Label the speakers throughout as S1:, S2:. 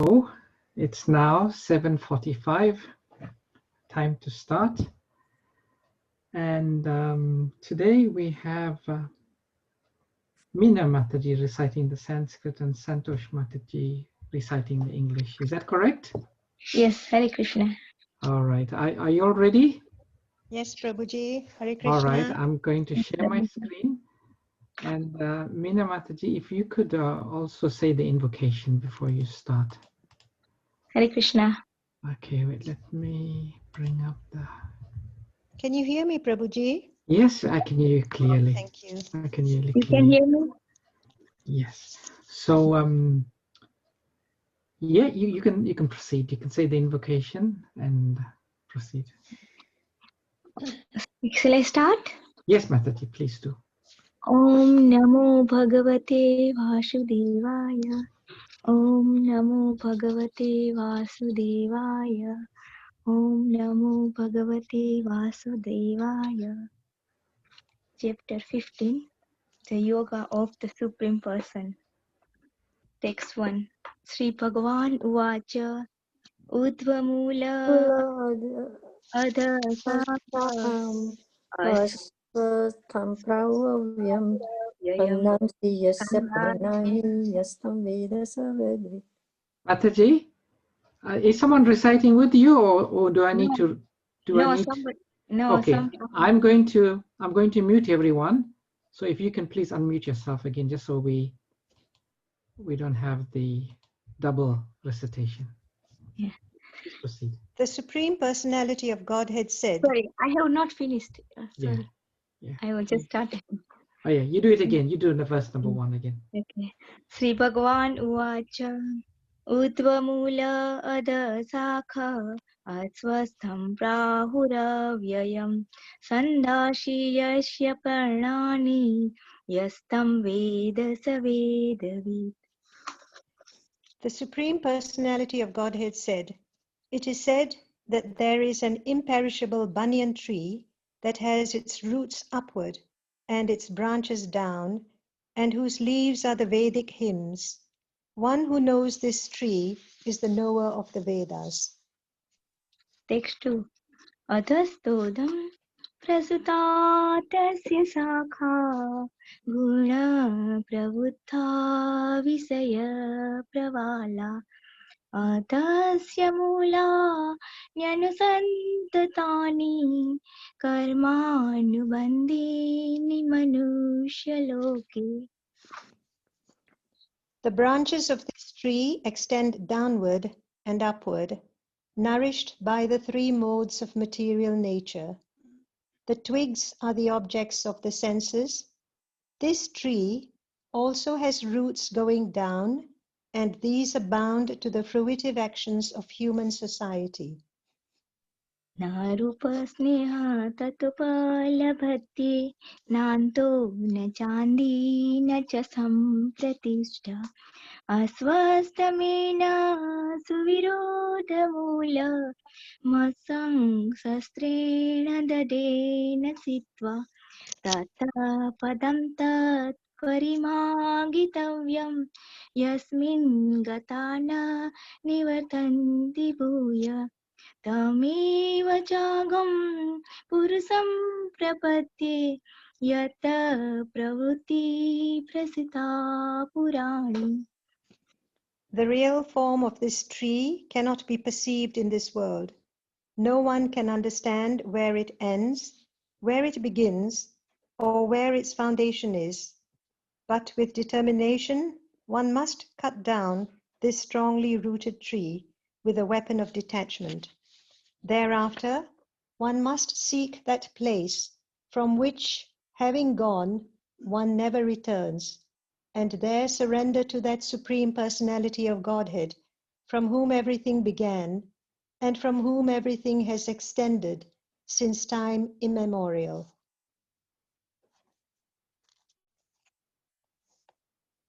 S1: So it's now 7:45, time to start. And today we have Meena Mataji reciting the Sanskrit and Santosh Mataji reciting the English. Is that correct?
S2: Yes, Hare Krishna.
S1: All right. Are you all ready?
S3: Yes, Prabhuji. Hare Krishna.
S1: All right. I'm going to share my screen. And Meena Mataji, if you could also say the invocation before you start.
S2: Hare Krishna.
S1: Okay, wait, let me bring up the...
S3: Can you hear me, Prabhuji?
S1: Yes, I can hear you clearly.
S3: Thank you.
S1: I can hear you
S2: You
S1: clearly.
S2: can hear me?
S1: Yes. So yeah, you can proceed. You can say the invocation and proceed.
S2: Shall I start?
S1: Yes, Mataji, please do.
S2: Om Namo Bhagavate Vasudevaya. Om Namo Bhagavate Vasudevaya. Om Namo Bhagavate Vasudevaya. Chapter 15. The Yoga of the Supreme Person. Text 1. Sri Bhagavan Uvacha Udvamula Adhasaka
S4: Asvatham pravyam annamsi yasya pranahi yastam veda savedvi.
S1: Mataji, is someone reciting with you, or do I need to? Okay, I'm going to mute everyone. So if you can please unmute yourself again, just so we don't have the double recitation.
S2: Yeah.
S1: Please proceed.
S3: The Supreme Personality of Godhead said.
S2: Sorry, I have not finished. Sorry.
S1: Yeah.
S2: I will just start.
S1: Oh yeah, you do it again. You do the verse number 1 again.
S2: Okay. Sri Bhagavan Uvacha Udvamula Adasakha Asvastham Prahuravyayam Sandashi Yashya Parnani Yastam Veda Savedavid.
S3: The Supreme Personality of Godhead said, it is said that there is an imperishable banyan tree that has its roots upward and its branches down, and whose leaves are the Vedic hymns. One who knows this tree is the knower of the Vedas.
S2: Text 2. Adhastodam prasuta tasya sakha guna pravuddha visaya pravala adasya mula nyanusantatani karmanubandhini manushaloke.
S3: The branches of this tree extend downward and upward, nourished by the three modes of material nature. The twigs are the objects of the senses. This tree also has roots going down, and these are bound to the fruitive actions of human society.
S2: Na rupa sneha tatupalabhati nanto na chandi na cha sampratishta asvastamena suvirodhamula masang sastrena dadena sitva tata padam tat parimagitavyam yasmin gatana nivartanti bhuya तमेव चागं पुरुषं प्रपद्ये यत प्रवृत्ति प्रसिता पुराणी.
S3: The real form of this tree cannot be perceived in this world. No one can understand where it ends, where it begins, or where its foundation is. But with determination, one must cut down this strongly rooted tree with a weapon of detachment. Thereafter, one must seek that place from which, having gone, one never returns, and there surrender to that Supreme Personality of Godhead, from whom everything began, and from whom everything has extended since time immemorial.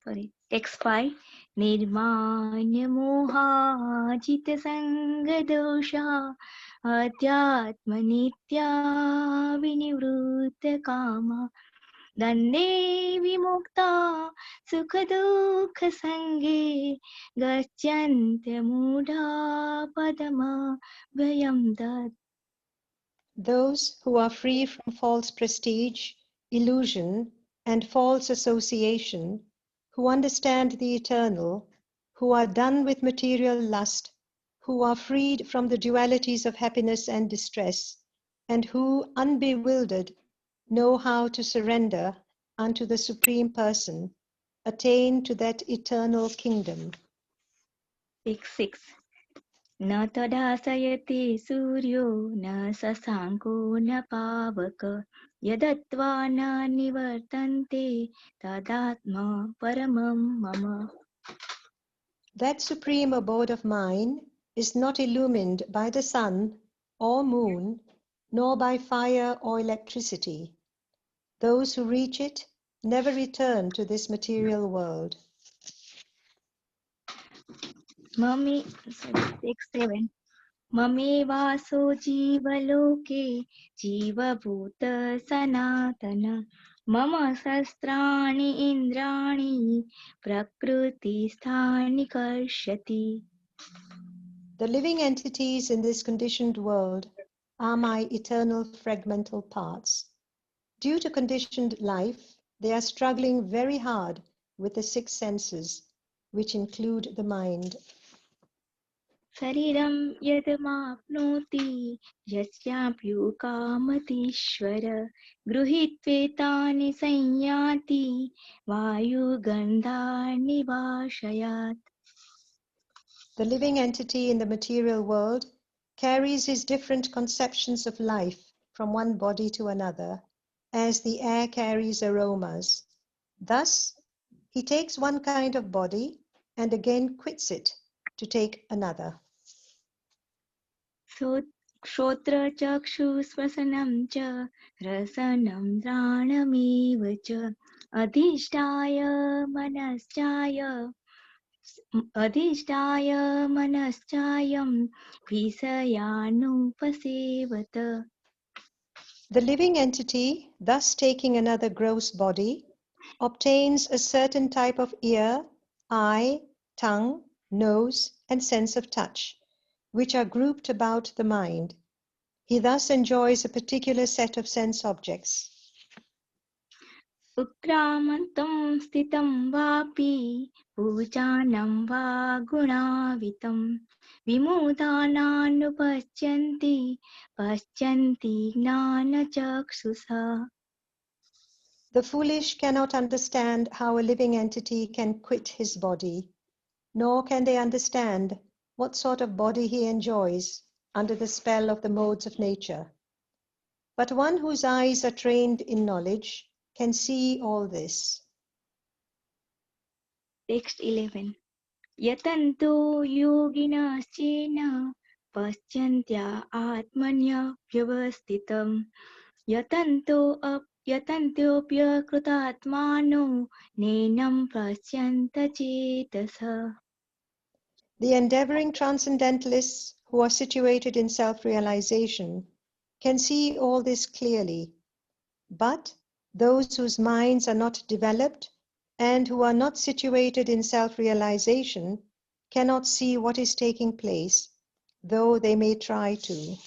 S2: Sorry. Text 5. Nirmanya moha jita sanga dosha adhyatma nitya vinivruta kama Dande vimukta sukha dukha sange gachyante mudha padama vyayam tat.
S3: Those who are free from false prestige, illusion, and false association, who understand the eternal, who are done with material lust, who are freed from the dualities of happiness and distress, and who, unbewildered, know how to surrender unto the Supreme Person, attain to that eternal kingdom.
S2: 6. न तदासयति सूर्यो न शशाङ्को न पावक यदत्वा न निवर्तन्ते तदात्मा paramam mama.
S3: That supreme abode of mine is not illumined by the sun or moon, nor by fire or electricity. Those who reach it never return to this material world.
S2: Mami, 6-7. Mame vaso jivaloke jivabhuta sanatana mama sastrani indrani prakriti sthani karshati.
S3: The living entities in this conditioned world are my eternal fragmental parts. Due to conditioned life, they are struggling very hard with the 6 senses, which include the mind.
S2: Sariram yadamapnoti yasyapyukamatishvara gruhitvetani sanyati vayu gandharni vashayat.
S3: The living entity in the material world carries his different conceptions of life from one body to another, as the air carries aromas. Thus, he takes one kind of body and again quits it to take another.
S2: Shrotra chakshu swasanam cha rasanam dranamiva cha adhishtaya manaschayam visayanu.
S3: The living entity, thus taking another gross body, obtains a certain type of ear, eye, tongue, nose, and sense of touch, which are grouped about the mind. He thus enjoys a particular set of sense objects.
S2: Ukramantam sthitam vapi pujanam va gunavitam vimudananupaschyanti gnana chaksusa.
S3: The foolish cannot understand how a living entity can quit his body, nor can they understand what sort of body he enjoys under the spell of the modes of nature. But one whose eyes are trained in knowledge can see all this.
S2: Text 11. Yatanto yoginasena paschantya atmanya vyavastitam yatantopya krutatmano nenam paschanta chetasa.
S3: The endeavoring transcendentalists who are situated in self-realization can see all this clearly, but those whose minds are not developed and who are not situated in self-realization cannot see what is taking place, though they may try to.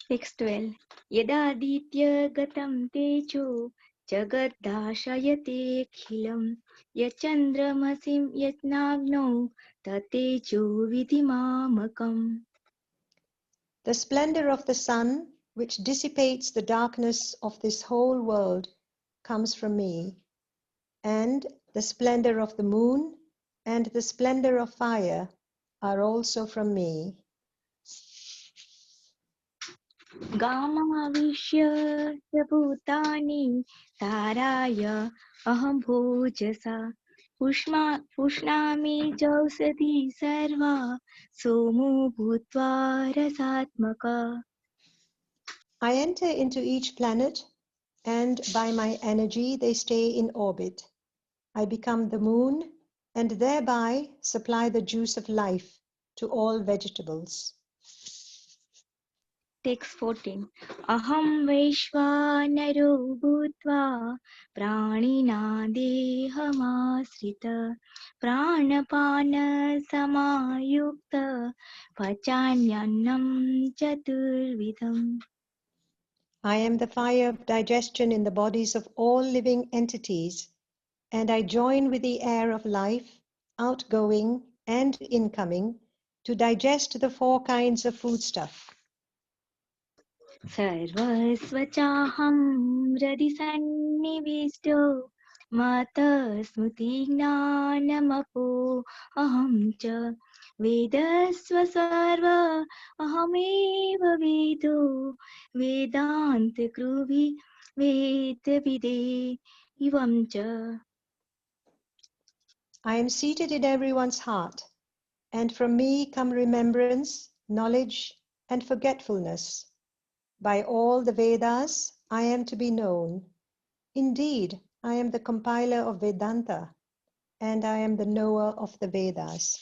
S2: Text 12. Yada ditya gatam tejo jagadashayate khilam yachandramasim yatnagno tatejo vidimamakam.
S3: The splendor of the sun, which dissipates the darkness of this whole world, comes from me, and the splendor of the moon and the splendor of fire are also from me.
S2: Gama vishya bhutani taraya aham bhojasa pushnami jausati sarva somo bhutva rasatmaka.
S3: I enter into each planet, and by my energy they stay in orbit. I become the moon, and thereby supply the juice of life to all vegetables.
S2: Text 14. Aham Vaishvanaro Bhutva Pranina Dehamasrita Pranapana Samayukta Pachanyannam Chaturvidam.
S3: I am the fire of digestion in the bodies of all living entities, and I join with the air of life, outgoing and incoming, to digest the four kinds of foodstuff.
S2: Sarvasvachaham Radisannivisto Mata Smrti Gnanamapo Aham Cha Vedasva Sarva Ahameva Vedo Vedanta Kruvi Vedavide Ivam Cha.
S3: I am seated in everyone's heart, and from me come remembrance, knowledge, and forgetfulness. By all the Vedas, I am to be known. Indeed, I am the compiler of Vedanta, and I am the knower of the Vedas.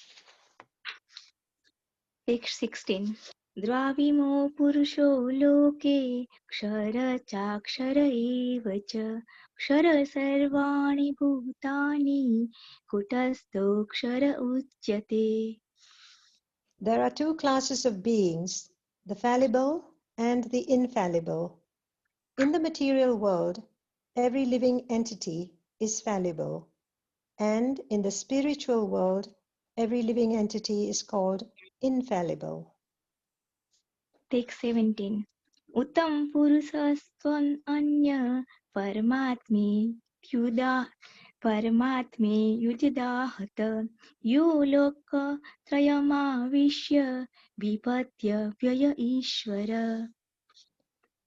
S2: Text 16. Dravimo Purusho Loke Kshara Chakshara Eva Cha Kshara Sarvani Bhutani Kutasto Kshara Uchyate.
S3: There are two classes of beings, the fallible and the infallible. In the material world, every living entity is fallible, and in the spiritual world, every living entity is called infallible.
S2: Text 17. Uttam Purusastvam Anya Paramatme Yudidahata Yuloka Trayamavishya Vipatya Vyaya Ishvara.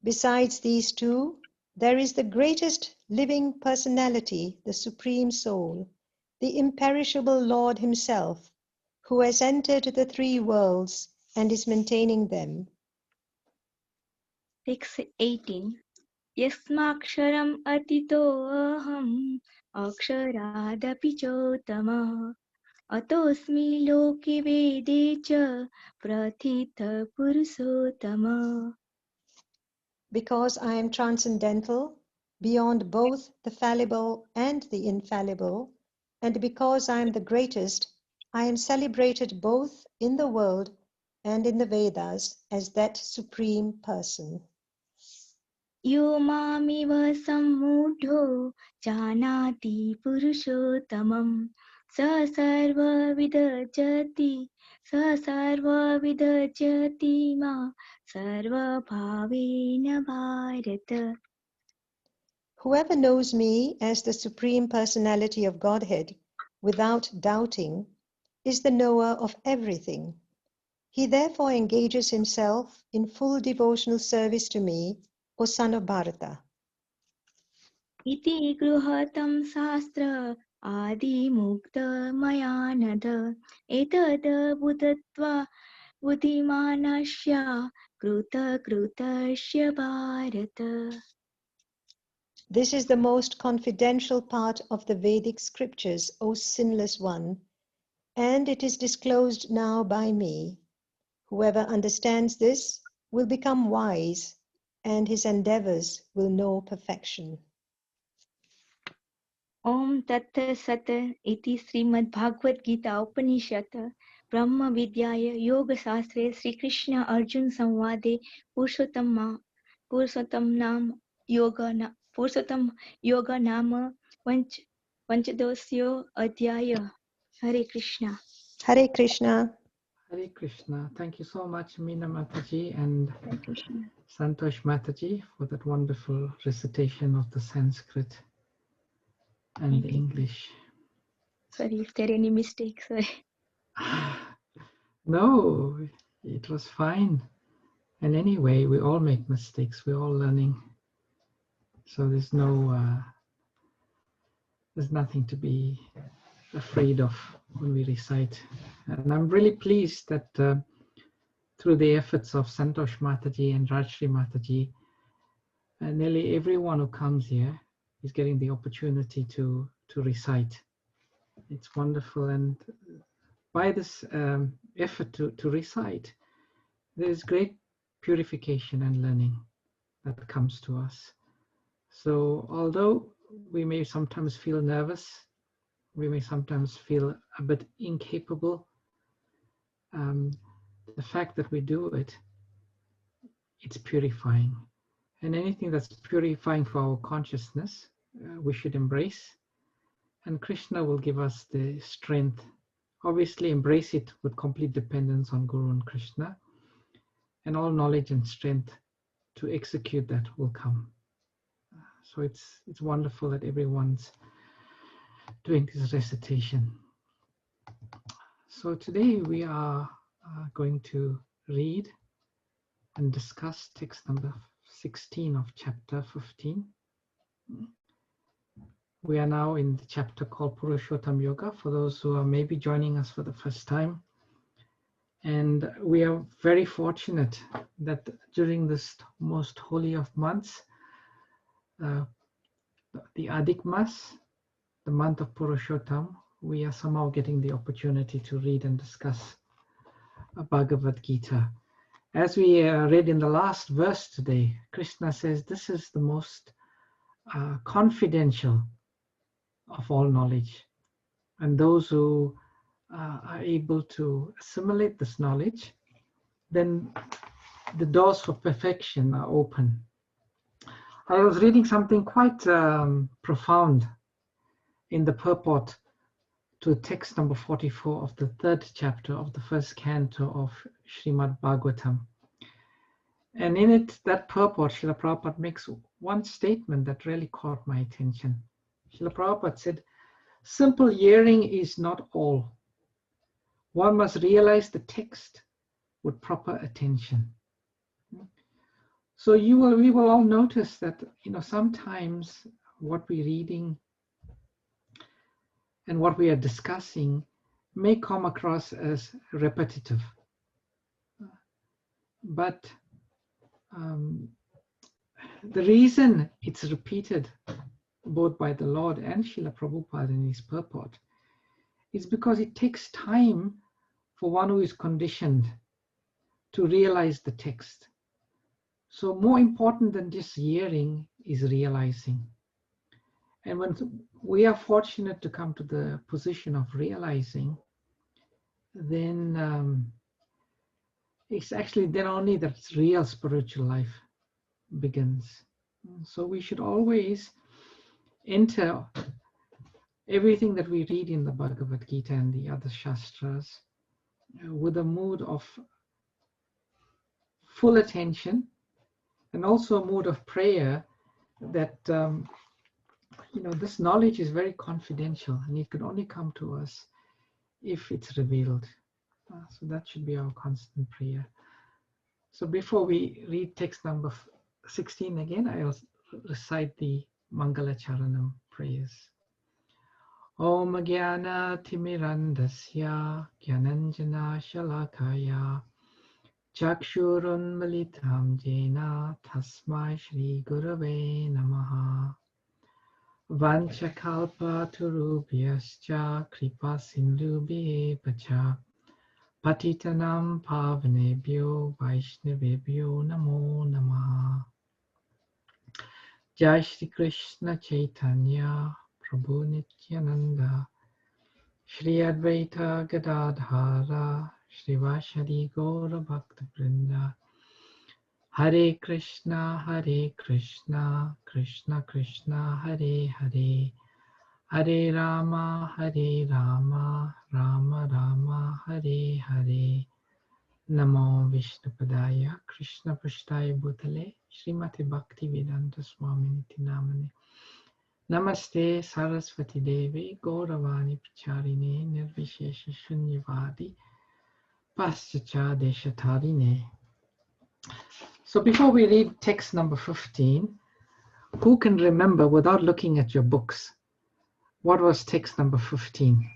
S3: Besides these two, there is the greatest living personality, the Supreme Soul, the imperishable Lord Himself, who has entered the three worlds and is maintaining them.
S2: Text 18. Yasmaksharam atito aham aksharaadapi chotama atosmi loke vede cha prathita purusottama.
S3: Because I am transcendental, beyond both the fallible and the infallible, and because I am the greatest, I am celebrated both in the world and in the Vedas as that Supreme Person.
S2: Yo mamiva sammudho janati purushottamam sa sarva vidajati ma sarva bhavena bharata.
S3: Whoever knows me as the Supreme Personality of Godhead without doubting is the knower of everything. He therefore engages himself in full devotional service to me, O son of Bharata.
S2: Iti gruhatam sastra adi mukta mayanada etad buddhatva buddhimanasya kruta krutasya bharata.
S3: This is the most confidential part of the Vedic scriptures, O sinless one, and it is disclosed now by me. Whoever understands this will become wise, and his endeavors will know perfection.
S2: Om Tatta Sata iti Srimad Bhagavad Gita Upanishad Brahma Vidyaya Yoga Sastre Sri Krishna Arjun Samvade Purushottam Yoga Nama Panchadosyo Adhyaya. Hare Krishna.
S3: Hare Krishna.
S1: Hare Krishna. Thank you so much, Meena Mataji and Santosh Mataji, for that wonderful recitation of the Sanskrit and the English.
S2: Sorry if there are any mistakes. Sorry.
S1: No, it was fine. And anyway, we all make mistakes. We're all learning. So there's nothing to be afraid of when we recite. And I'm really pleased that through the efforts of Santosh Mataji and Rajshri Mataji, nearly everyone who comes here is getting the opportunity to recite. It's wonderful, and by this effort to recite, there's great purification and learning that comes to us. So although we may sometimes feel nervous, we may sometimes feel a bit incapable, the fact that we do it, it's purifying. And anything that's purifying for our consciousness, we should embrace. And Krishna will give us the strength. Obviously, embrace it with complete dependence on Guru and Krishna. And all knowledge and strength to execute that will come. So it's wonderful that everyone's doing this recitation. So today we are going to read and discuss text number 16 of chapter 15. We are now in the chapter called Purushottam Yoga, for those who are maybe joining us for the first time. And we are very fortunate that during this most holy of months, the Adhik Mas, the month of Purushottam, we are somehow getting the opportunity to read and discuss Bhagavad Gita. As we read in the last verse today, Krishna says this is the most confidential of all knowledge. And those who are able to assimilate this knowledge, then the doors for perfection are open. I was reading something quite profound in the purport to text number 44 of the 3rd chapter of the 1st canto of Srimad Bhagavatam. And in it, that purport, Srila Prabhupada makes one statement that really caught my attention. Srila Prabhupada said, simple hearing is not all. One must realize the text with proper attention. So we will all notice that, sometimes what we're reading and what we are discussing may come across as repetitive. But the reason it's repeated both by the Lord and Srila Prabhupada in his purport is because it takes time for one who is conditioned to realize the text. So more important than just hearing is realizing. And when we are fortunate to come to the position of realizing, then it's actually then only that real spiritual life begins. So we should always enter everything that we read in the Bhagavad Gita and the other Shastras with a mood of full attention and also a mood of prayer that this knowledge is very confidential and it can only come to us if it's revealed. So that should be our constant prayer. So before we read text number 16 again, I'll recite the Mangala Charanam prayers. Om Jnana Timirandasya Jnananjana Shalakaya Chakshurun Malitam Jena Tasmai Shri Gurave Namaha Vanchakalpa Turubhyascha Kripa Sindhubhyevacha Patitanam Pavanebhyo Vaishnavebhyo Namo Namaha. Jai Shri Krishna Chaitanya Prabhu Nityananda Shri Advaita Gadadhara Shri Vashadi Gaura Bhakta Vrinda Hare Krishna Krishna Krishna Hare Hare Hare Rama Rama Rama Hare Hare Namo Vishnupadaya Krishna Prashtaya Bhutale Srimati Bhakti Vedanta Swaminiti Namane Namaste Saraswati Devi Gauravani Pacharine Nirvishesha Shunyavadi Paschacha Deshatarine. So before we read text number 15, who can remember without looking at your books, what was text number 15?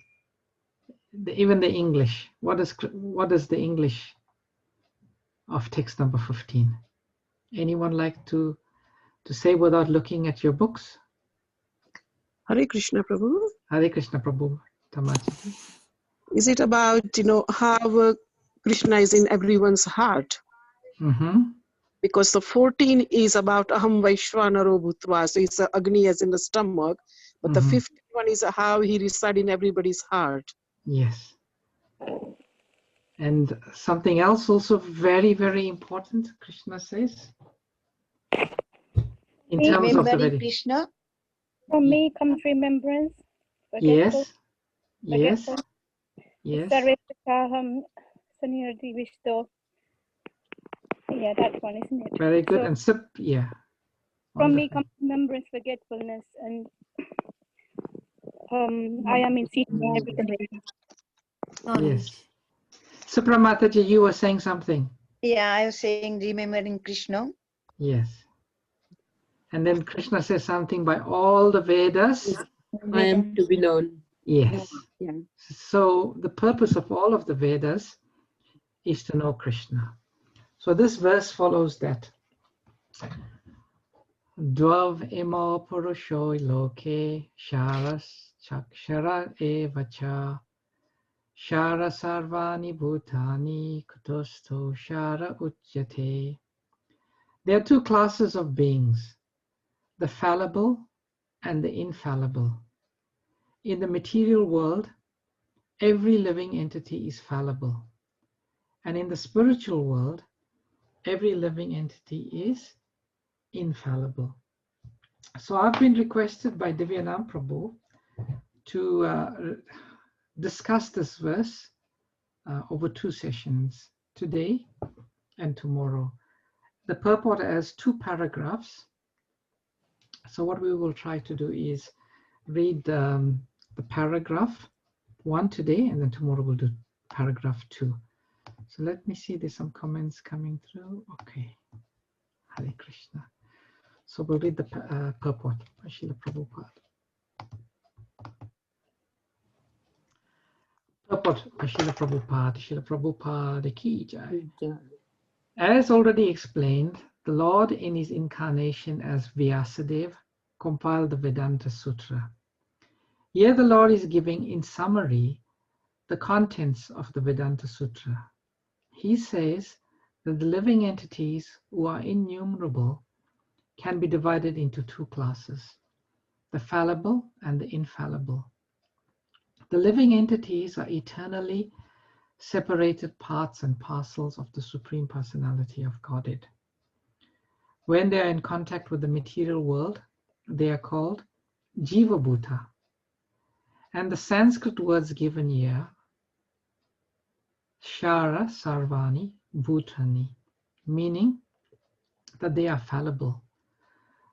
S1: Even the English. What is the English of text number 15? Anyone like to say without looking at your books?
S5: Hare Krishna Prabhu.
S1: Hare Krishna Prabhu. Tamaji.
S5: Is it about, how Krishna is in everyone's heart?
S1: Mm-hmm.
S5: because the 14 is about Aham Vaishvanaro Bhutva, so it's Agni as in the stomach, but the 51 is how he resides in everybody's heart.
S1: Yes. And something else also very, very important, Krishna says, in terms of the very...
S6: Krishna.
S7: From me comes remembrance.
S1: Yes. Yes. Yes.
S7: Sarvesakaham Sanirdi Vishto. Yeah, that one, isn't it?
S1: Very good. So, and yeah.
S7: From me comes remembrance, forgetfulness, and I am in seat in everything.
S1: Yes. Supramataji, you were saying something.
S6: Yeah, I was saying remembering Krishna.
S1: Yes. And then Krishna says something by all the Vedas.
S8: I am to be known.
S1: Yes.
S8: Yeah.
S1: So the purpose of all of the Vedas is to know Krishna. So this verse follows that. Dvav imo purushoi loke sharas chakshara evacha shara sarvani bhutani kutosto shara uchyate. There are two classes of beings, the fallible and the infallible. In the material world, every living entity is fallible. And in the spiritual world, every living entity is infallible. So I've been requested by Divyanam Prabhu to discuss this verse over 2 sessions, today and tomorrow. The purport has 2 paragraphs. So what we will try to do is read the paragraph 1 today, and then tomorrow we'll do paragraph 2. So let me see, there's some comments coming through. Okay. Hare Krishna. So we'll read the purport by Srila Prabhupada. Purport by Srila Prabhupada. Srila Prabhupada ki jai. As already explained, the Lord in his incarnation as Vyasadeva compiled the Vedanta Sutra. Here the Lord is giving in summary the contents of the Vedanta Sutra. He says that the living entities, who are innumerable, can be divided into 2 classes, the fallible and the infallible. The living entities are eternally separated parts and parcels of the Supreme Personality of Godhead. When they are in contact with the material world, they are called Jiva Bhuta. And the Sanskrit words given here, Shara Sarvani Bhutani, meaning that they are fallible.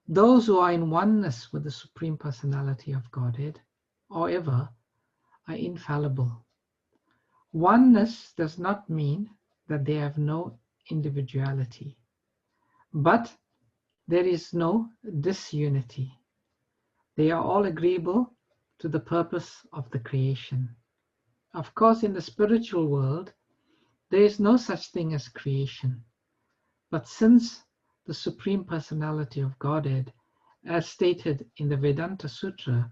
S1: Those who are in oneness with the Supreme Personality of Godhead, however, are infallible. Oneness does not mean that they have no individuality, but there is no disunity. They are all agreeable to the purpose of the creation. Of course, in the spiritual world, there is no such thing as creation. But since the Supreme Personality of Godhead, as stated in the Vedanta Sutra,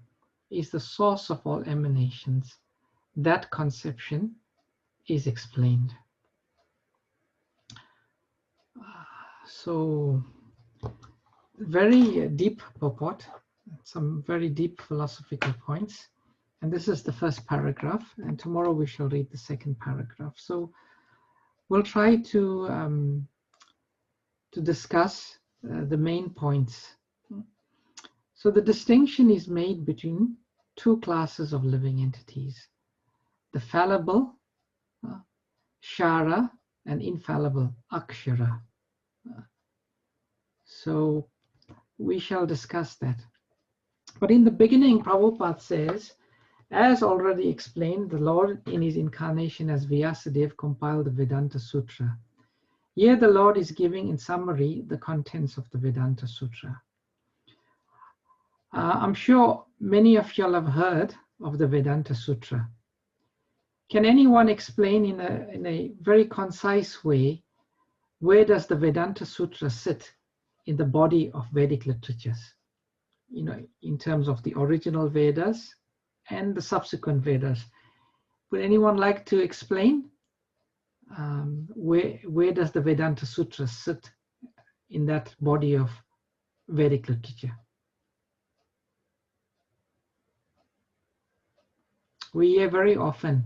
S1: is the source of all emanations, that conception is explained. So, very deep purport, some very deep philosophical points. And this is the first paragraph, and tomorrow we shall read the second paragraph. So we'll try to discuss the main points. So the distinction is made between 2 classes of living entities, the fallible, Shara, and infallible, Akshara. So we shall discuss that. But in the beginning, Prabhupada says, as already explained, the Lord in his incarnation as Vyasadeva compiled the Vedanta Sutra. Here the Lord is giving in summary the contents of the Vedanta Sutra. I'm sure many of you have heard of the Vedanta Sutra. Can anyone explain in a very concise way, where does the Vedanta Sutra sit in the body of Vedic literatures? You know, in terms of the original Vedas and the subsequent Vedas. Would anyone like to explain where does the Vedanta Sutra sit in that body of Vedic literature. We hear very often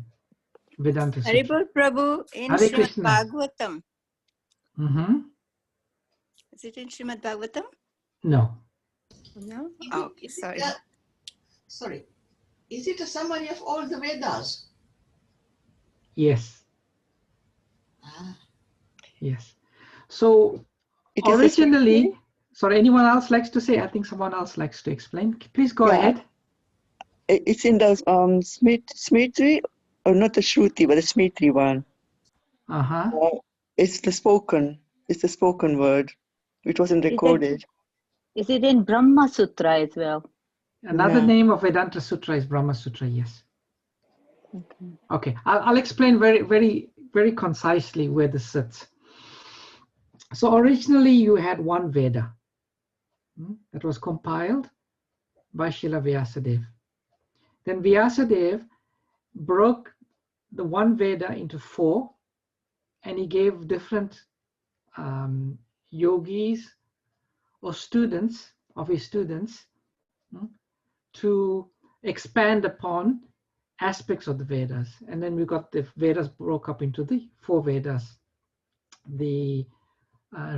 S1: Vedanta Sutra.
S9: Haribol Prabhu in
S1: Hare
S9: Srimad
S1: Krishna.
S9: Bhagavatam.
S1: Mm-hmm.
S9: Is it in Srimad Bhagavatam?
S1: No.
S9: No? Oh, okay, sorry.
S10: Sorry. Is it a summary of all the Vedas?
S1: Yes.
S10: Ah.
S1: Yes. So originally, sorry, anyone else likes to say? I think someone else likes to explain. Please go ahead.
S11: It's in the Smriti, or not the Shruti, but the Smriti one. It's the spoken word. It wasn't recorded.
S12: Is it in Brahma Sutra as well?
S1: Another name of Vedanta Sutra is Brahma Sutra, yes. Okay. I'll explain very, very, very concisely where this sits. So originally you had one Veda that was compiled by Srila Vyasadeva. Then Vyasadeva broke the one Veda into 4, and he gave different yogis or students of his students to expand upon aspects of the Vedas. And then we got the Vedas broke up into the 4 Vedas, the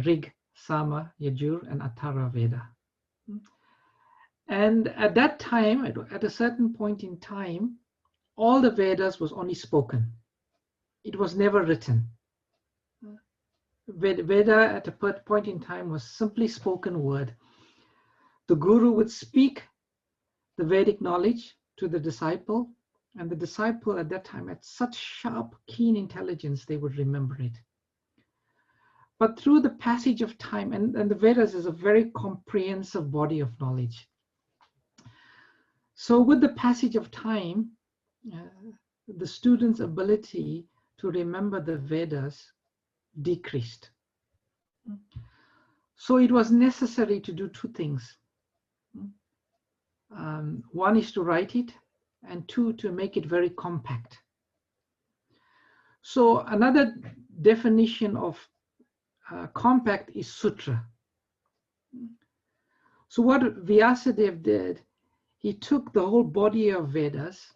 S1: Rig, Sama, Yajur, and Athara Veda. And at that time, at a certain point in time, all the Vedas was only spoken. It was never written. Veda at a point in time was simply spoken word. The guru would speak the Vedic knowledge to the disciple, and the disciple at that time had such sharp, keen intelligence, they would remember it. But through the passage of time, and the Vedas is a very comprehensive body of knowledge. So with the passage of time, the student's ability to remember the Vedas decreased. So it was necessary to do 2 things. One is to write it, and 2, to make it very compact. So another definition of compact is sutra. So what Vyasadeva did, he took the whole body of Vedas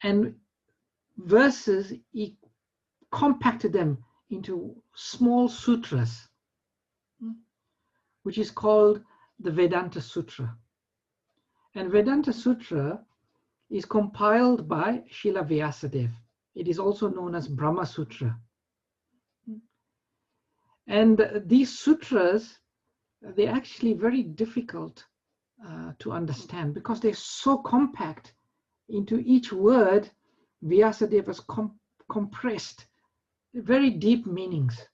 S1: and verses, he compacted them into small sutras, which is called the Vedanta Sutra. And Vedanta Sutra is compiled by Srila Vyasadeva. It is also known as Brahma Sutra. And these sutras, they're actually very difficult to understand because they're so compact. Into each word, Vyasadeva has compressed very deep meanings.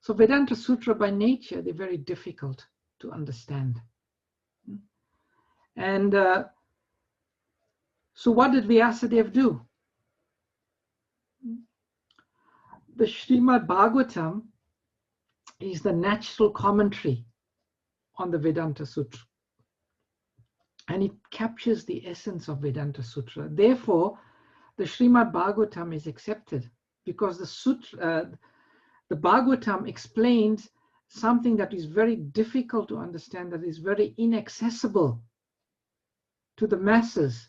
S1: So Vedanta Sutra by nature, they're very difficult to understand. And so what did Vyasadeva do? The Srimad Bhagavatam is the natural commentary on the Vedanta Sutra. And it captures the essence of Vedanta Sutra. Therefore, the Srimad Bhagavatam is accepted because the Bhagavatam explains something that is very difficult to understand, that is very inaccessible to the masses.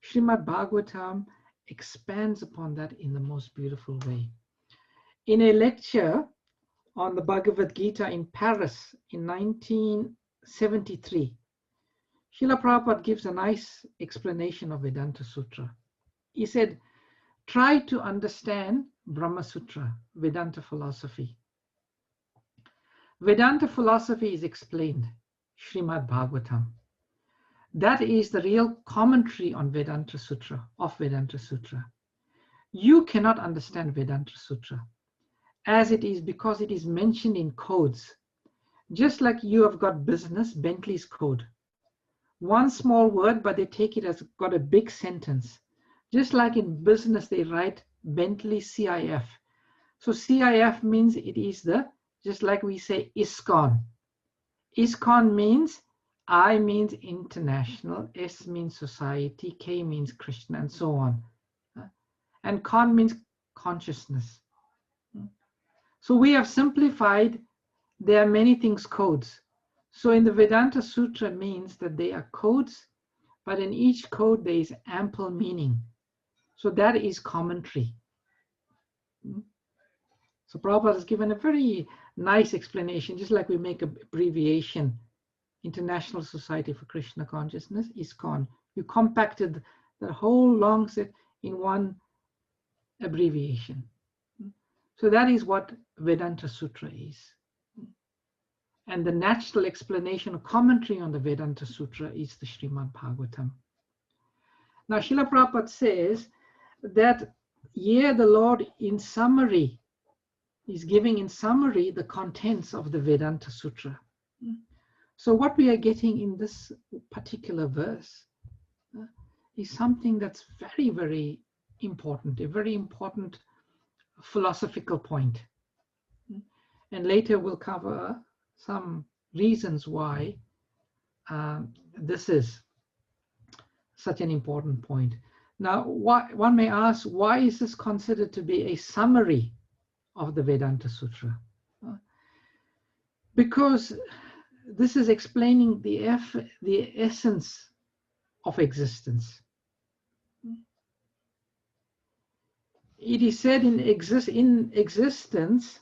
S1: Srimad Bhagavatam expands upon that in the most beautiful way. In a lecture on the Bhagavad Gita in Paris in 1973, Srila Prabhupada gives a nice explanation of Vedanta Sutra. He said, try to understand Brahma Sutra, Vedanta philosophy. Vedanta philosophy is explained, Srimad Bhagavatam. That is the real commentary on Vedanta Sutra, of Vedanta Sutra. You cannot understand Vedanta Sutra as it is because it is mentioned in codes. Just like you have got business, Bentley's code. One small word, but they take it as got a big sentence. Just like in business, they write Bentley CIF. So CIF means it is just like we say ISKCON. ISKCON means I means international, S means society, K means Krishna, and so on. And con means consciousness. So we have simplified, there are many things codes. So in the Vedanta Sutra means that they are codes, but in each code there is ample meaning. So that is commentary. So Prabhupada has given a very nice explanation, just like we make an abbreviation, International Society for Krishna Consciousness, ISKCON. You compacted the whole long set in one abbreviation. So that is what Vedanta Sutra is. And the natural explanation or commentary on the Vedanta Sutra is the Srimad Bhagavatam. Now, Srila Prabhupada says that here the Lord in summary is giving in summary the contents of the Vedanta Sutra. So what we are getting in this particular verse is something that's very, very important, a very important philosophical point. And later we'll cover some reasons why this is such an important point. Now, one may ask, why is this considered to be a summary of the Vedanta Sutra? Because this is explaining the essence of existence. It is said in existence,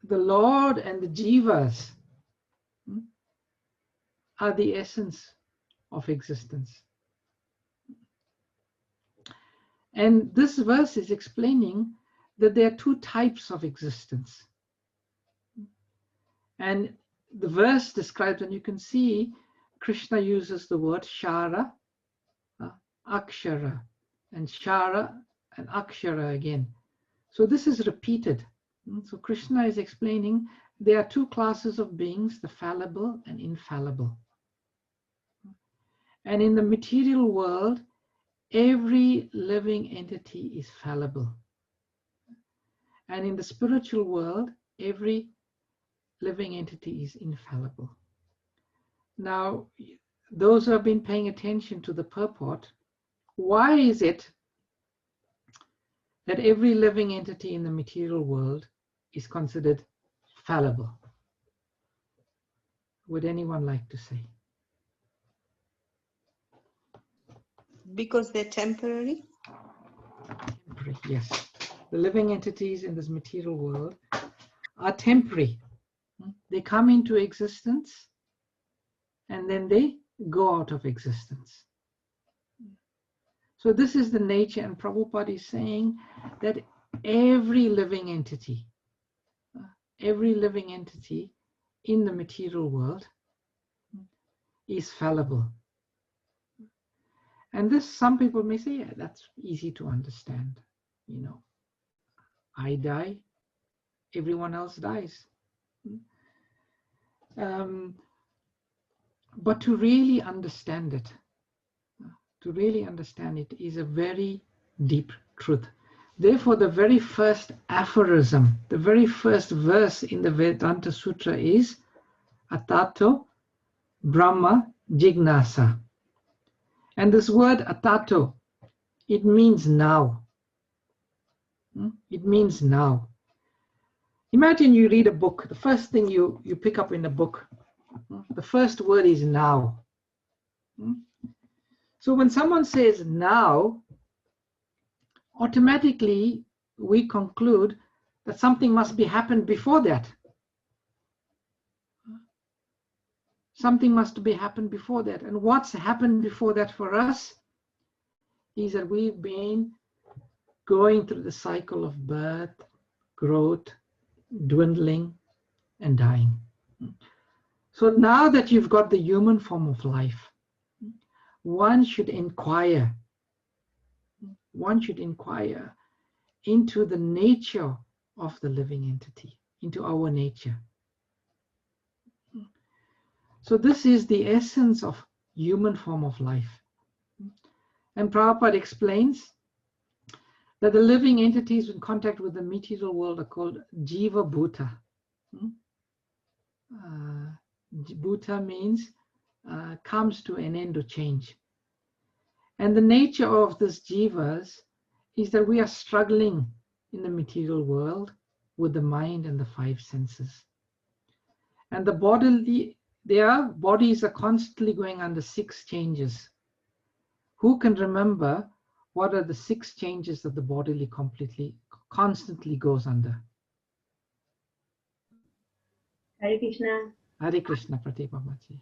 S1: the Lord and the jivas are the essence of existence. And this verse is explaining that there are two types of existence. And the verse describes, and you can see Krishna uses the word shara, akshara, and shara and akshara again. So this is repeated. So Krishna is explaining there are two classes of beings, the fallible and infallible. And in the material world, every living entity is fallible. And in the spiritual world, every living entity is infallible. Now, those who have been paying attention to the purport, why is it that every living entity in the material world is considered fallible? Would anyone like to say?
S6: Because they're temporary?
S1: Temporary, yes. The living entities in this material world are temporary. They come into existence and then they go out of existence. So this is the nature, and Prabhupada is saying that every living entity in the material world is fallible. And this, some people may say, yeah, that's easy to understand. You know, I die, everyone else dies. But to really understand it, is a very deep truth. Therefore, the very first aphorism, the very first verse in the Vedanta Sutra is Atato Brahma Jignasa. And this word Atato, it means now. It means now. Imagine you read a book. The first thing you pick up in a book, the first word is now. So when someone says now, automatically we conclude that something must be happened before that. Something must be happened before that. And what's happened before that for us is that we've been going through the cycle of birth, growth, dwindling, and dying. So now that you've got the human form of life, one should inquire into the nature of the living entity, into our nature. So this is the essence of human form of life. And Prabhupada explains that the living entities in contact with the material world are called Jiva Bhuta. Bhuta means comes to an end or change. And the nature of this jivas is that we are struggling in the material world with the mind and the five senses. And the bodily, their bodies are constantly going under 6 changes. Who can remember what are the 6 changes that the bodily constantly goes under?
S13: Hare Krishna.
S1: Hare Krishna, Pratibha Maji.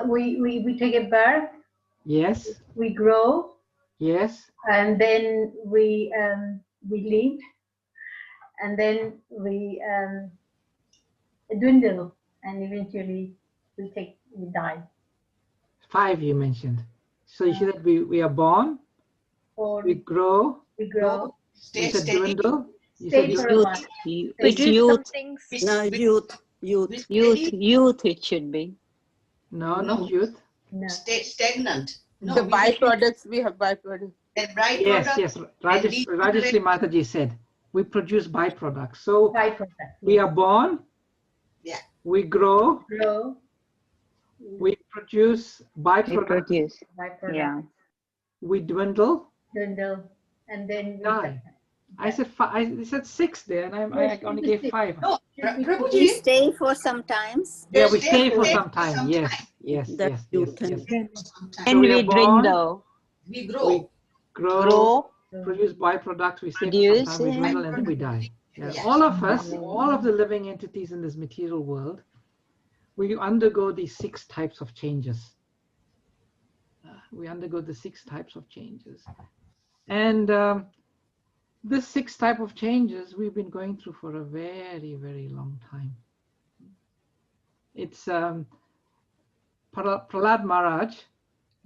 S13: We take a birth.
S1: Yes.
S13: We grow.
S1: Yes.
S13: And then we live. And then we dwindle. And eventually we die.
S1: 5 you mentioned. So you said we are born. We grow.
S13: We grow.
S1: You said dwindle. You
S12: said
S1: youth.
S12: It's youth. No, youth it should be.
S1: No, not youth.
S10: No. Stagnant. No,
S5: the byproducts, we have byproducts.
S1: Yes. Rajeshri Mataji said we produce byproducts. So we are born. Yeah. We grow. We produce byproducts.
S12: Yeah.
S1: We dwindle.
S13: And then we
S1: die. I said 6 there, and I only gave 5.
S9: No, we stay for some times.
S1: Yeah, we stay for some time. Yes.
S12: And we dwindle.
S10: We grow.
S1: Produce byproducts. We stay for some time. We dwindle, and then we die. Yeah. All of us, all of the living entities in this material world, we undergo these 6 types of changes. We undergo the 6 types of changes, and this 6 type of changes we've been going through for a very, very long time. It's Prahlad Maharaj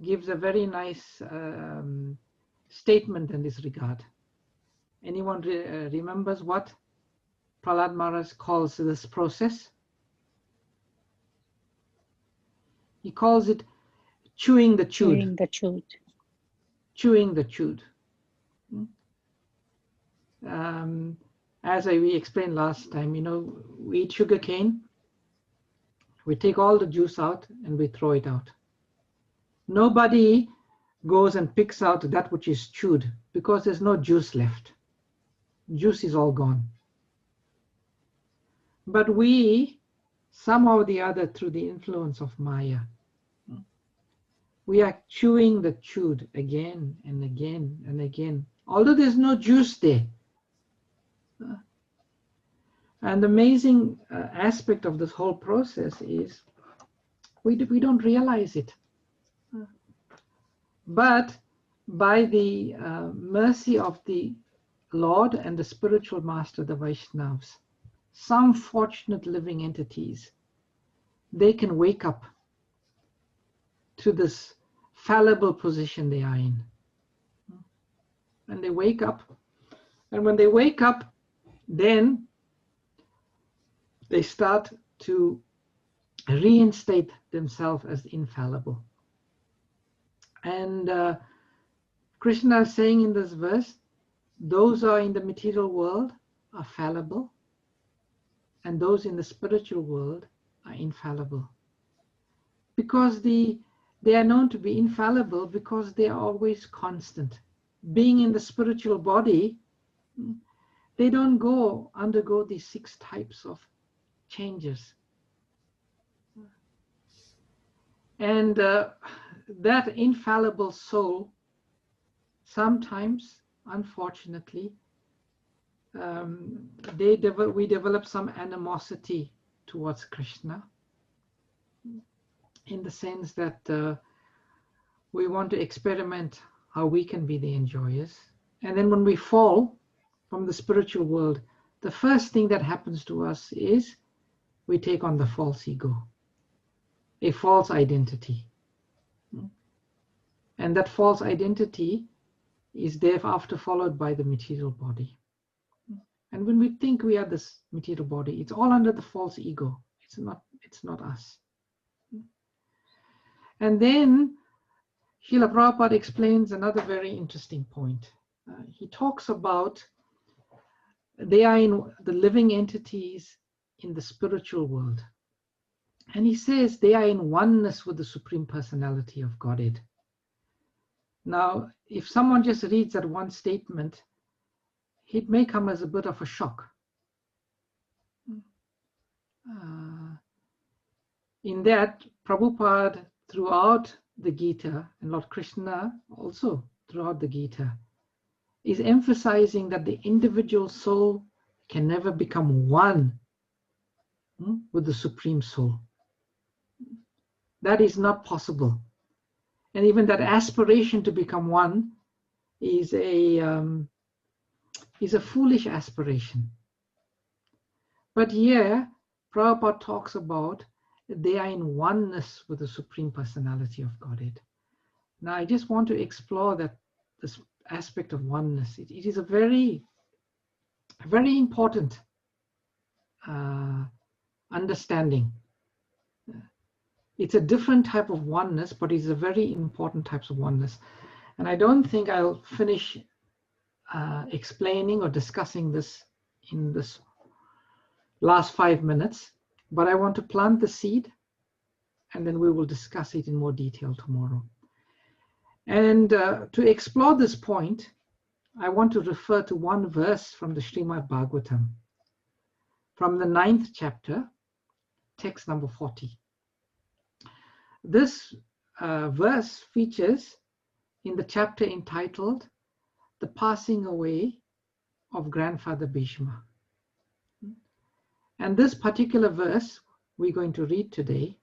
S1: gives a very nice statement in this regard. Anyone remembers what Prahlad Maharaj calls this process? He calls it chewing the chewed. Chewing the chewed. As we explained last time, we eat sugar cane, we take all the juice out and we throw it out. Nobody goes and picks out that which is chewed because there's no juice left. Juice is all gone. But we, somehow or the other, through the influence of Maya, we are chewing the chewed again and again and again, although there's no juice there. And the amazing aspect of this whole process is we don't realize it. But by the mercy of the Lord and the spiritual master, the Vaishnavas, some fortunate living entities, they can wake up to this fallible position they are in. And they wake up, and when they wake up, then they start to reinstate themselves as infallible. And Krishna is saying in this verse, those who are in the material world are fallible, and those in the spiritual world are infallible. Because they are known to be infallible because they are always constant. Being in the spiritual body, they don't undergo these 6 types of changes. And that infallible soul, sometimes, unfortunately, we develop some animosity towards Krishna, in the sense that we want to experiment how we can be the enjoyers. And then when we fall from the spiritual world, the first thing that happens to us is we take on the false ego, a false identity. And that false identity is thereafter followed by the material body. And when we think we are this material body, it's all under the false ego. It's not us. And then Srila Prabhupada explains another very interesting point. He talks about they are in the living entities in the spiritual world. And he says they are in oneness with the Supreme Personality of Godhead. Now, if someone just reads that one statement, it may come as a bit of a shock. in that, Prabhupada throughout the Gita, and Lord Krishna also throughout the Gita, is emphasizing that the individual soul can never become one with the Supreme Soul. That is not possible. And even that aspiration to become one is a foolish aspiration. But here, Prabhupada talks about they are in oneness with the Supreme Personality of Godhead. Now, I just want to explore this aspect of oneness. It is a very, very important understanding. It's a different type of oneness, but it's a very important type of oneness. And I don't think I'll finish explaining or discussing this in this last 5 minutes, but I want to plant the seed, and then we will discuss it in more detail tomorrow. And to explore this point, I want to refer to one verse from the Srimad Bhagavatam, from the 9th chapter, text number 40. This verse features in the chapter entitled The Passing Away of Grandfather Bhishma. And this particular verse we're going to read today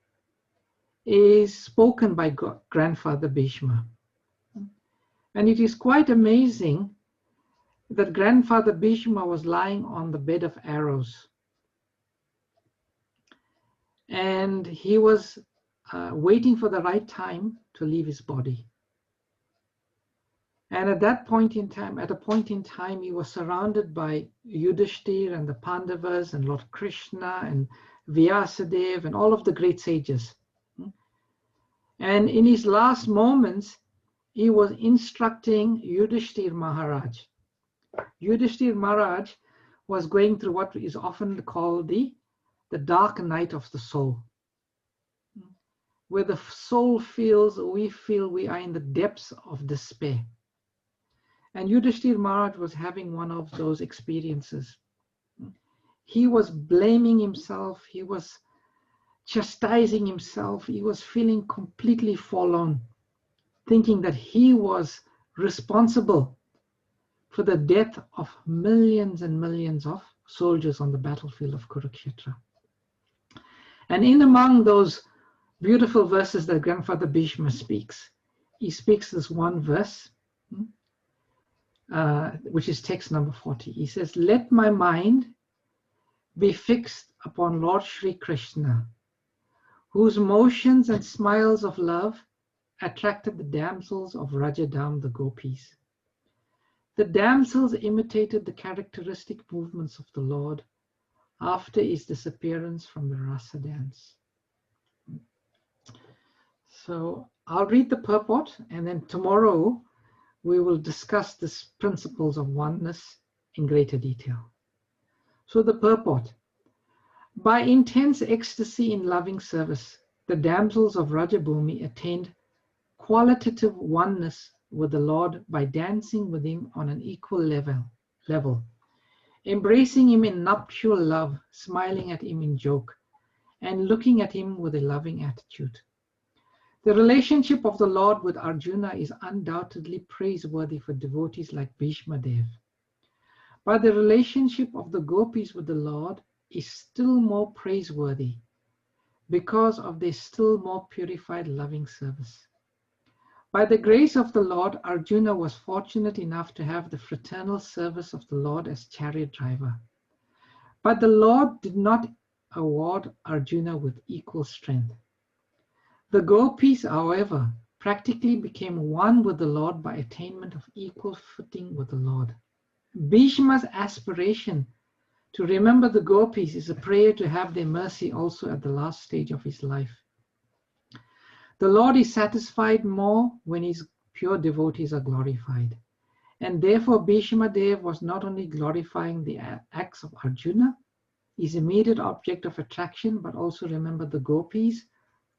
S1: is spoken by Grandfather Bhishma. And it is quite amazing that Grandfather Bhishma was lying on the bed of arrows. And he was waiting for the right time to leave his body. And at a point in time, he was surrounded by Yudhishthir and the Pandavas and Lord Krishna and Vyasadeva and all of the great sages. And in his last moments, he was instructing Yudhishthir Maharaj. Yudhishthir Maharaj was going through what is often called the dark night of the soul, where the soul we feel we are in the depths of despair. And Yudhishthir Maharaj was having one of those experiences. He was blaming himself, he was chastising himself, he was feeling completely forlorn, thinking that he was responsible for the death of millions and millions of soldiers on the battlefield of Kurukshetra. And in among those beautiful verses that Grandfather Bhishma speaks, he speaks this one verse, which is text number 40. He says, "Let my mind be fixed upon Lord Shri Krishna, whose motions and smiles of love attracted the damsels of Rajadam, the gopis. The damsels imitated the characteristic movements of the Lord after his disappearance from the rasa dance." So I'll read the purport, and then tomorrow we will discuss these principles of oneness in greater detail. So the purport: by intense ecstasy in loving service, the damsels of Rajabhumi attained qualitative oneness with the Lord by dancing with him on an equal level, embracing him in nuptial love, smiling at him in joke, and looking at him with a loving attitude. The relationship of the Lord with Arjuna is undoubtedly praiseworthy for devotees like Bhishma Dev. But the relationship of the gopis with the Lord is still more praiseworthy because of their still more purified loving service. By the grace of the Lord, Arjuna was fortunate enough to have the fraternal service of the Lord as chariot driver. But the Lord did not award Arjuna with equal strength. The gopis, however, practically became one with the Lord by attainment of equal footing with the Lord. Bhishma's aspiration to remember the gopis is a prayer to have their mercy also at the last stage of his life. The Lord is satisfied more when his pure devotees are glorified. And therefore Bhishma Dev was not only glorifying the acts of Arjuna, his immediate object of attraction, but also remembered the gopis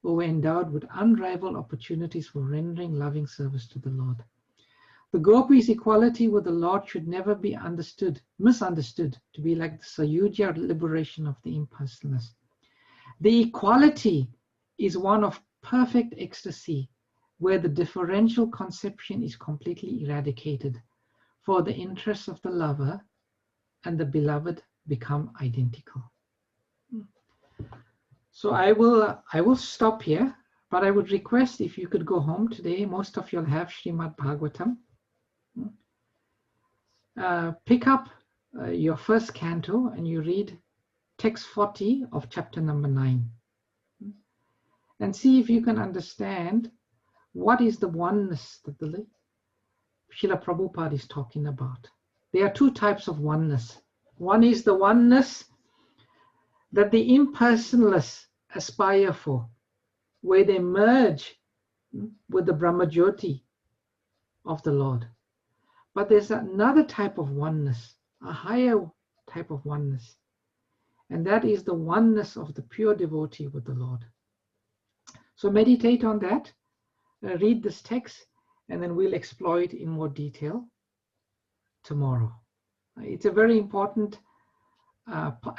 S1: who were endowed with unrivaled opportunities for rendering loving service to the Lord. The gopis' equality with the Lord should never be misunderstood to be like the Sayujya liberation of the impersonalist. The equality is one of perfect ecstasy, where the differential conception is completely eradicated, for the interests of the lover and the beloved become identical. So I will stop here, but I would request if you could go home today. Most of you will have Srimad Bhagavatam. Pick up your first canto and you read text 40 of chapter number 9. And see if you can understand what is the oneness that the Srila Prabhupada is talking about. There are two types of oneness. One is the oneness that the impersonalists aspire for, where they merge with the Brahmajyoti of the Lord. But there's another type of oneness, a higher type of oneness, and that is the oneness of the pure devotee with the Lord. So meditate on that, read this text, and then we'll explore it in more detail tomorrow. It's a very important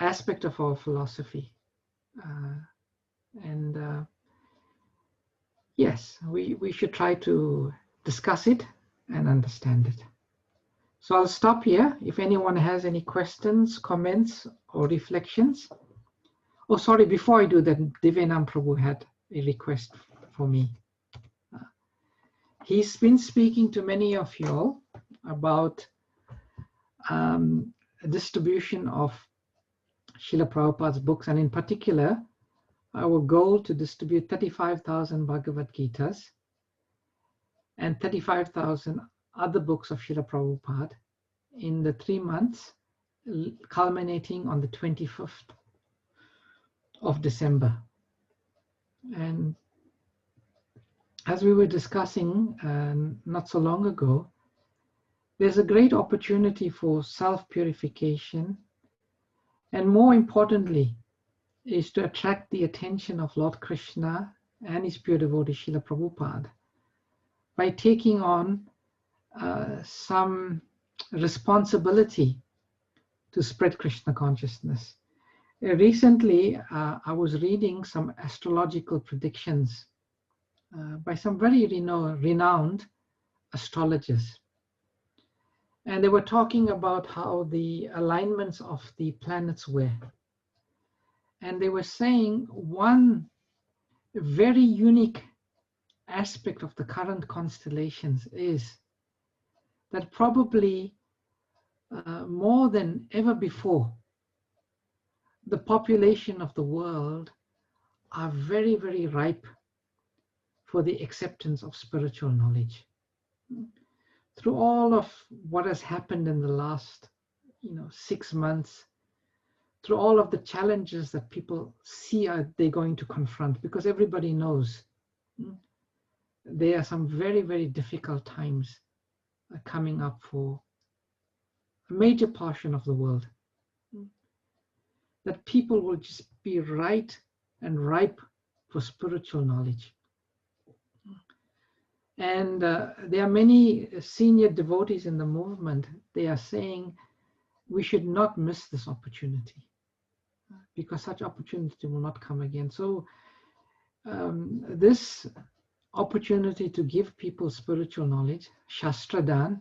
S1: aspect of our philosophy. Yes, we should try to discuss it and understand it. So I'll stop here. If anyone has any questions, comments, or reflections. Oh, sorry, before I do that, Divyanam Prabhu had a request for me. He's been speaking to many of you all about distribution of Srila Prabhupada's books, and in particular, our goal to distribute 35,000 Bhagavad Gitas and 35,000 other books of Srila Prabhupada in the 3 months culminating on the 25th of December. And as we were discussing not so long ago, there's a great opportunity for self-purification, and more importantly, is to attract the attention of Lord Krishna and his pure devotee Srila Prabhupada by taking on some responsibility to spread Krishna consciousness. Recently, I was reading some astrological predictions by some very renowned astrologers. And they were talking about how the alignments of the planets were. And they were saying one very unique aspect of the current constellations is that probably more than ever before, the population of the world are very, very ripe for the acceptance of spiritual knowledge. Through all of what has happened in the last 6 months, through all of the challenges that people see they're going to confront, because everybody knows there are some very, very difficult times coming up for a major portion of the world, that people will just be right and ripe for spiritual knowledge. And there are many senior devotees in the movement. They are saying we should not miss this opportunity, because such opportunity will not come again. So this opportunity to give people spiritual knowledge, Shastra Dan,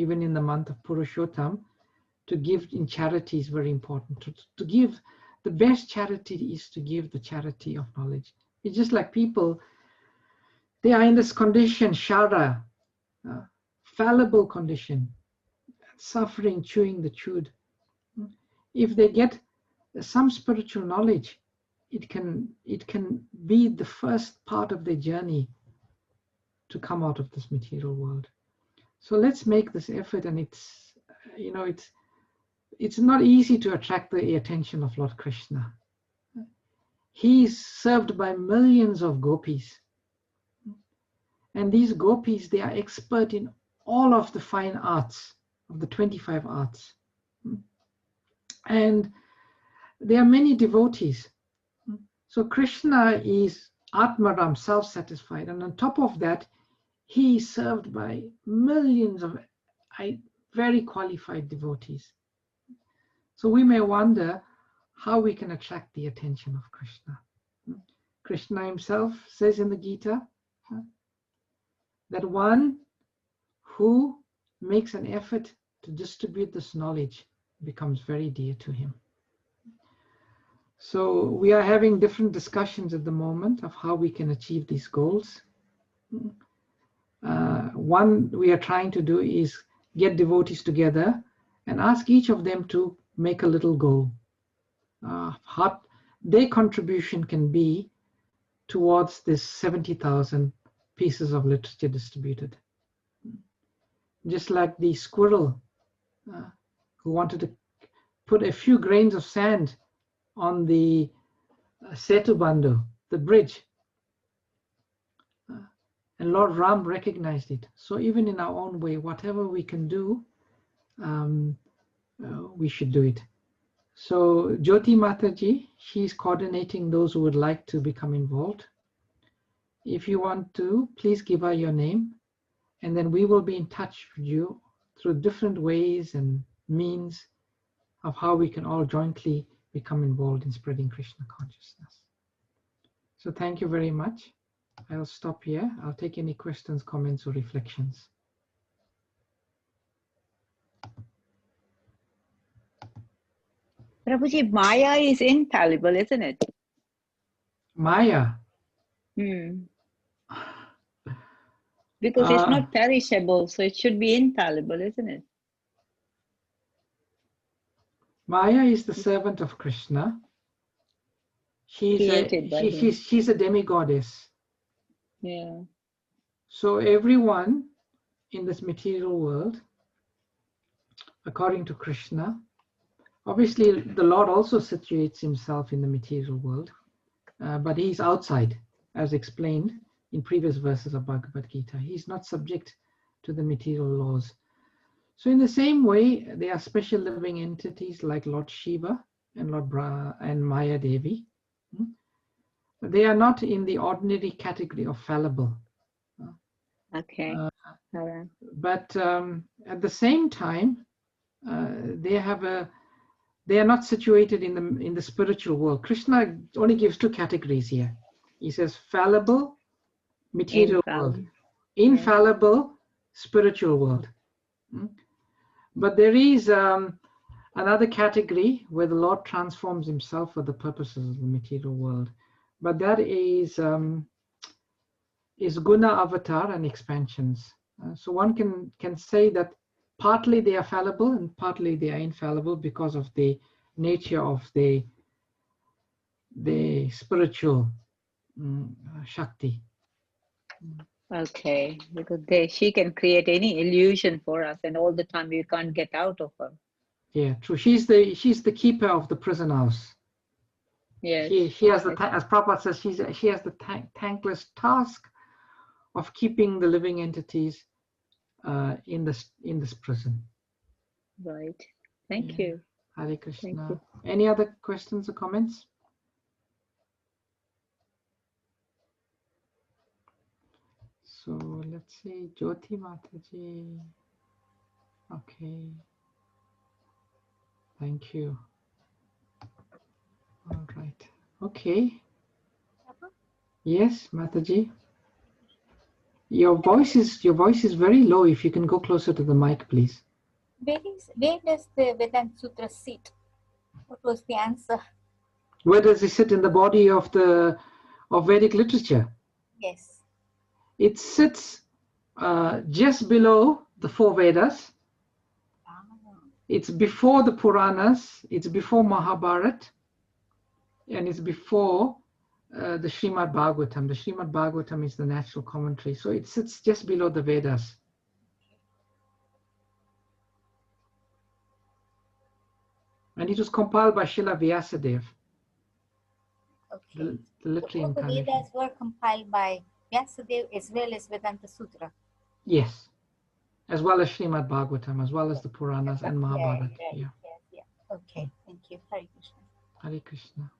S1: even in the month of Purushottam, to give in charity is very important. To give, the best charity is to give the charity of knowledge. It's just like people, they are in this condition, shara, fallible condition, suffering, chewing the chewed. If they get some spiritual knowledge, it can be the first part of their journey to come out of this material world. So let's make this effort, and it's not easy to attract the attention of Lord Krishna. He is served by millions of gopis. And these gopis, they are expert in all of the fine arts, of the 25 arts. And there are many devotees. So Krishna is Atmaram, self-satisfied. And on top of that, he is served by millions of very qualified devotees. So we may wonder, how we can attract the attention of Krishna. Krishna himself says in the Gita that one who makes an effort to distribute this knowledge becomes very dear to him. So we are having different discussions at the moment of how we can achieve these goals. One we are trying to do is get devotees together and ask each of them to make a little goal. What their contribution can be towards this 70,000 pieces of literature distributed. Just like the squirrel who wanted to put a few grains of sand on the Setu Bandhu, the bridge. And Lord Ram recognized it. So even in our own way, whatever we can do, we should do it. So Jyoti Mataji, she's coordinating those who would like to become involved. If you want to, please give her your name, and then we will be in touch with you through different ways and means of how we can all jointly become involved in spreading Krishna consciousness. So thank you very much. I'll stop here. I'll take any questions, comments, or reflections.
S12: Prabhuji, Maya is infallible, isn't it?
S1: Maya?
S12: Because it's not perishable, so it should be infallible, isn't it?
S1: Maya is the servant of Krishna. She's a demigoddess.
S12: Yeah.
S1: So everyone in this material world, according to Krishna, obviously the Lord also situates himself in the material world, but he's outside, as explained in previous verses of Bhagavad Gita. He's not subject to the material laws. So in the same way, there are special living entities like Lord Shiva and Lord and Maya Devi. They are not in the ordinary category of fallible.
S12: Okay.
S1: But at the same time, they are not situated in the spiritual world. Krishna only gives two categories here. He says fallible, material world, infallible, spiritual world. But there is another category where the Lord transforms himself for the purposes of the material world. But that is guna avatar and expansions. So one can say that partly they are fallible and partly they are infallible because of the nature of the spiritual Shakti.
S12: Okay, because she can create any illusion for us, and all the time we can't get out of her.
S1: Yeah, true. She's the keeper of the prison house.
S12: Yes.
S1: She has the, as Prabhupada says, she has the thankless task of keeping the living entities in this prison.
S12: Right. Thank you.
S1: Hare Krishna. Any other questions or comments? So let's see, Jyoti Mataji. Okay. Thank you. All right. Okay. Yes, Mataji. Your voice is very low. If you can go closer to the mic, please.
S14: Where does the Vedanta Sutra sit? What was the answer?
S1: Where does it sit in the body of Vedic literature?
S14: Yes.
S1: It sits just below the four Vedas. It's before the Puranas. It's before Mahabharata, and it's before the Srimad Bhagavatam. The Srimad Bhagavatam is the natural commentary, so it sits just below the Vedas. And it was compiled by Srila Vyasadeva.
S14: Okay.
S1: The literary
S14: All the
S1: incarnation.
S14: Vedas were compiled by Vyasadeva as well as Vedanta Sutra.
S1: Yes, as well as Srimad Bhagavatam, as well as the Puranas and Mahabharata. Yeah.
S14: Okay, thank you. Hare Krishna.
S1: Hare Krishna.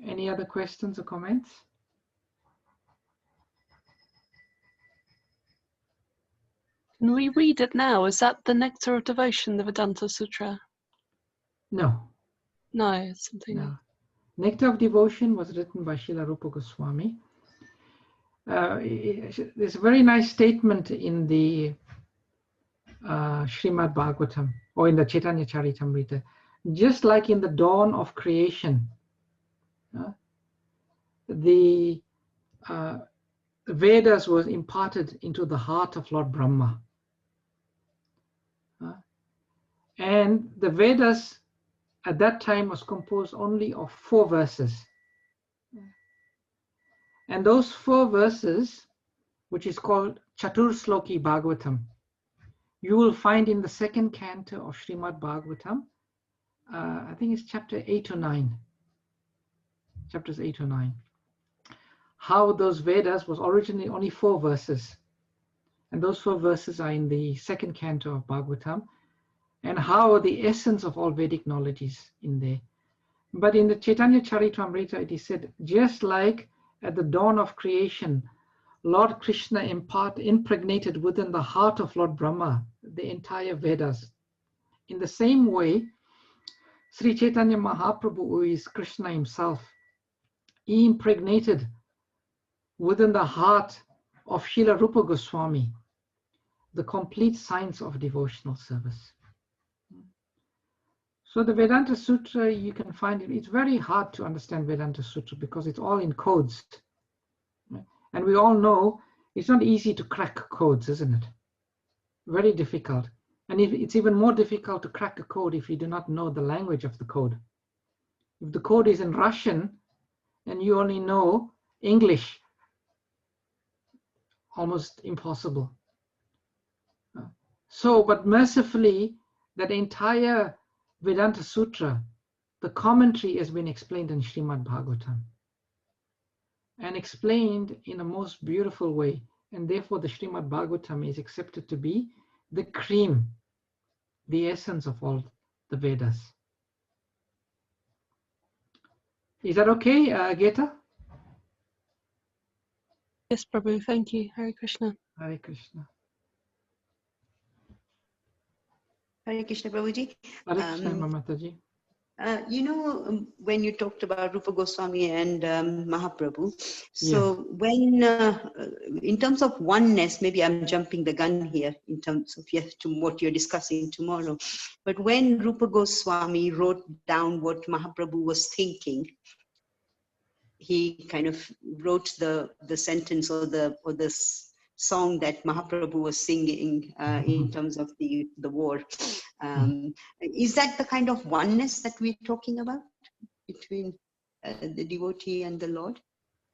S1: Any other questions or comments?
S15: Can we read it now? Is that the Nectar of Devotion, the Vedanta Sutra?
S1: No.
S15: No, it's something.
S1: No. Nectar of Devotion was written by Srila Rupa Goswami. There's a very nice statement in the Srimad Bhagavatam or in the Chaitanya Charitamrita. Just like in the dawn of creation, the Vedas was imparted into the heart of Lord Brahma. And the Vedas at that time was composed only of 4 verses. And those 4 verses, which is called Chatur Sloki Bhagavatam, you will find in the 2nd canto of Srimad Bhagavatam. I think it's chapter 8 or 9. Chapters 8 or 9. How those Vedas was originally only 4 verses. And those 4 verses are in the 2nd canto of Bhagavatam. And how the essence of all Vedic knowledge is in there. But in the Chaitanya Charitamrita, it is said, just like at the dawn of creation, Lord Krishna impregnated within the heart of Lord Brahma the entire Vedas. In the same way, Sri Chaitanya Mahaprabhu, who is Krishna himself, he impregnated within the heart of Srila Rupa Goswami the complete science of devotional service. So the Vedanta Sutra, you can find it. It's very hard to understand Vedanta Sutra because it's all in codes. And we all know it's not easy to crack codes, isn't it? Very difficult. And it's even more difficult to crack a code if you do not know the language of the code. If the code is in Russian and you only know English, almost impossible. So, but mercifully, that entire Vedanta Sutra, the commentary has been explained in Srimad Bhagavatam and explained in a most beautiful way. And therefore the Srimad Bhagavatam is accepted to be the cream, the essence of all the Vedas. Is that okay, Geta?
S15: Yes, Prabhu, thank you. Hare Krishna.
S1: Hare Krishna.
S6: Hare Krishna, Prabhuji.
S1: Hare Krishna, Mamataji.
S6: When you talked about Rupa Goswami and Mahaprabhu, so when, in terms of oneness, maybe I'm jumping the gun here in terms of to what you're discussing tomorrow, but when Rupa Goswami wrote down what Mahaprabhu was thinking, he kind of wrote the sentence or the song that Mahaprabhu was singing in terms of the war. Is that the kind of oneness that we're talking about between the devotee and the Lord?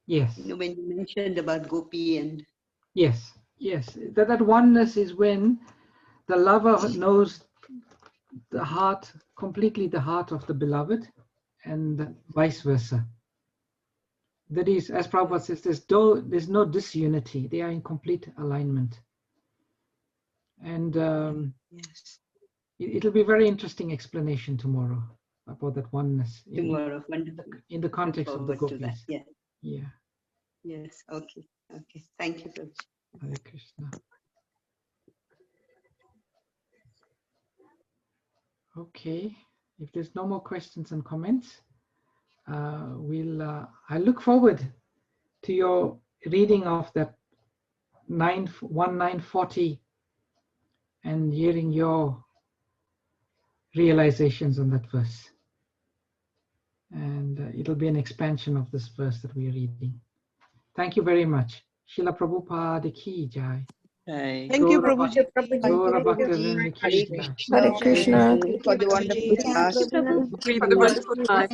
S1: Yes.
S6: When you mentioned about Gopi and...
S1: Yes, yes. That oneness is when the lover knows the heart, completely the heart of the beloved, and vice versa. That is, as Prabhupada says, there's no disunity. They are in complete alignment. And it'll be a very interesting explanation tomorrow about that oneness.
S6: Tomorrow,
S1: in the context of the Gopis.
S6: Yeah. Yes, okay. Thank you, Prabhu.
S1: Hare Krishna. Okay, if there's no more questions and comments, I look forward to your reading of that 940 and hearing your realizations on that verse. And it'll be an expansion of this verse that we're reading. Thank you very much. Srila Prabhupada ki jai.
S5: Thank you, Prabhuji.
S4: Hare Krishna.
S5: For the wonderful class.
S15: For the wonderful class.